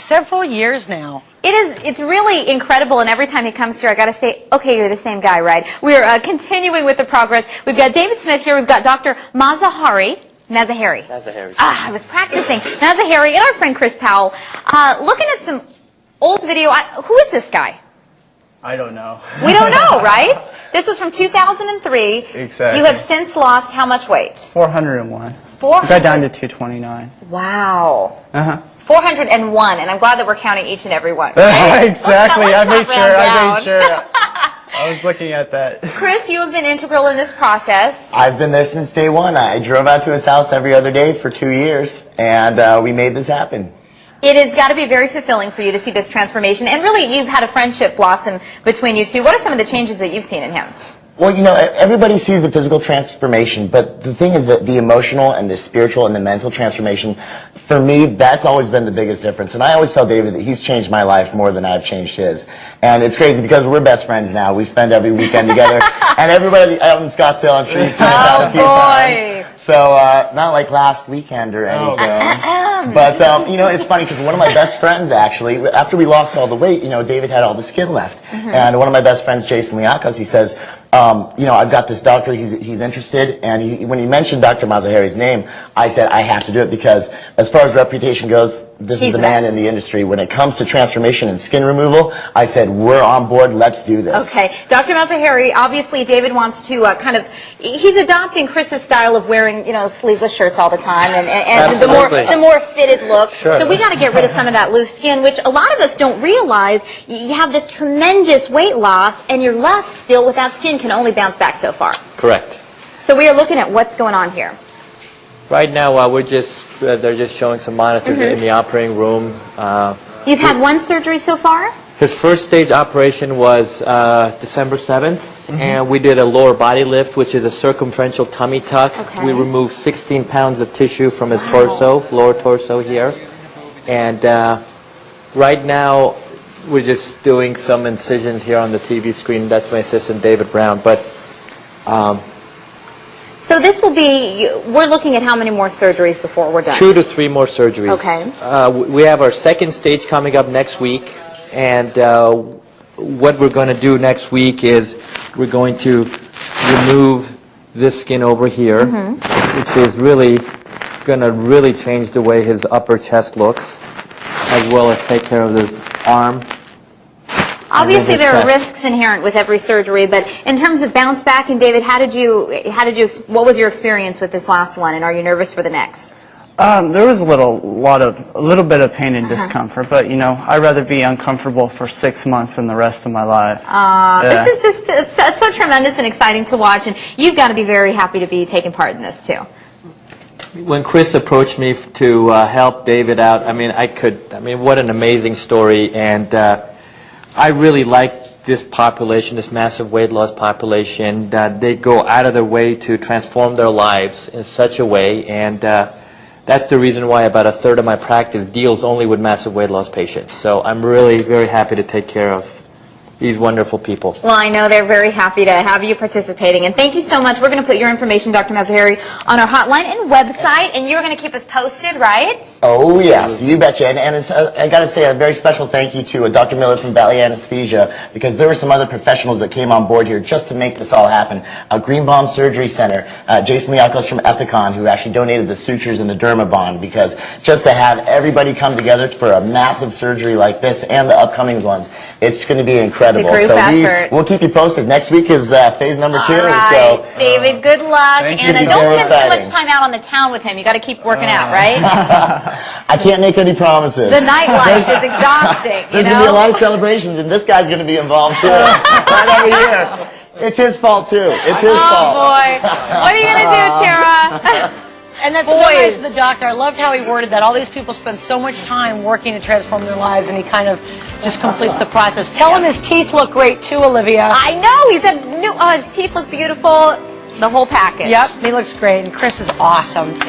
several years now. It's really incredible, and every time he comes here, I got to say, okay, you're the same guy, right? We're continuing with the progress. We've got David Smith here. We've got Dr. Mazaheri. I was practicing. Mazaheri and our friend Chris Powell. Looking at some old video. Who is this guy? I don't know. We don't know, right? This was from 2003. Exactly. You have since lost how much weight? 401. 400. Got down to 229. Wow. 401, 401, and I'm glad that we're counting each and every one. Right? Exactly. Let's I made not sure. round down. I was looking at that. Chris, you have been integral in this process. I've been there since day one. I drove out to his house every other day for 2 years, and we made this happen. It has got to be very fulfilling for you to see this transformation, and really you've had a friendship blossom between you two. What are some of the changes that you've seen in him? Well, you know, everybody sees the physical transformation, but the thing is that the emotional and the spiritual and the mental transformation, for me, that's always been the biggest difference. And I always tell David that he's changed my life more than I've changed his. And it's crazy because we're best friends now. We spend every weekend together. And everybody out in Scottsdale, I'm sure you've seen us out a few times. So, not like last weekend or anything. But, you know, it's funny because one of my best friends, actually, after we lost all the weight, you know, David had all the skin left. And one of my best friends, Jason Liakos, he says, you know, I've got this doctor, he's interested, and when he mentioned Dr. Mazaheri's name, I said, I have to do it because as far as reputation goes, this is the man in the industry. When it comes to transformation and skin removal, I said, we're on board, let's do this. Okay. Dr. Mazaheri, obviously David wants to he's adopting Chris's style of wearing, you know, sleeveless shirts all the time, and the more fitted look. Sure. So we got to get rid of some of that loose skin, which a lot of us don't realize. You have this tremendous weight loss, and you're left still with that skin can only bounce back so far. Correct. So we are looking at what's going on here. Right now, they're just showing some monitors in the operating room. You've had one surgery so far? His first stage operation was December 7th, and we did a lower body lift, which is a circumferential tummy tuck. Okay. We removed 16 pounds of tissue from his torso, lower torso here. And right now, we're just doing some incisions here on the TV screen. That's my assistant, David Brown. But so this will be, we're looking at how many more surgeries before we're done? 2 to 3 more surgeries. Okay. We have our second stage coming up next week. And what we're going to do next week is we're going to remove this skin over here, which is really going to change the way his upper chest looks, as well as take care of this arm. Obviously, there are risks inherent with every surgery, but in terms of bounce back, and David, what was your experience with this last one, and are you nervous for the next? There was a little bit of pain and discomfort, but you know, I'd rather be uncomfortable for 6 months than the rest of my life. This is just, it's so tremendous and exciting to watch, and you've got to be very happy to be taking part in this too. When Chris approached me to help David out, I mean, what an amazing story, and I really like this population, this massive weight loss population, that they go out of their way to transform their lives in such a way, and that's the reason why about 1/3 of my practice deals only with massive weight loss patients. So I'm really very happy to take care of these wonderful people. Well, I know they're very happy to have you participating, and thank you so much. We're going to put your information, Dr. Mazaheri, on our hotline and website, and you're going to keep us posted, right? Oh, yes, you betcha. And it's, I got to say a very special thank you to Dr. Miller from Valley Anesthesia, because there were some other professionals that came on board here just to make this all happen. Greenbaum Surgery Center, Jason Liakos from Ethicon, who actually donated the sutures and the Dermabond, because just to have everybody come together for a massive surgery like this and the upcoming ones, it's going to be incredible. It's a group effort. We'll keep you posted. Next week is phase number 2. All right, so, David, good luck. And don't spend too much exciting. time out on the town with him. You got to keep working out, right? I can't make any promises. The nightlife is exhausting. There's going to be a lot of celebrations, and this guy's going to be involved too. Right over here. It's his fault too. It's his fault. Oh boy, what are you going to do, Tara? And that's so nice of the doctor. I loved how he worded that. All these people spend so much time working to transform their lives, and he kind of just completes the process. Tell him his teeth look great too, Olivia. I know. He said his teeth look beautiful. The whole package. Yep, he looks great, and Chris is awesome.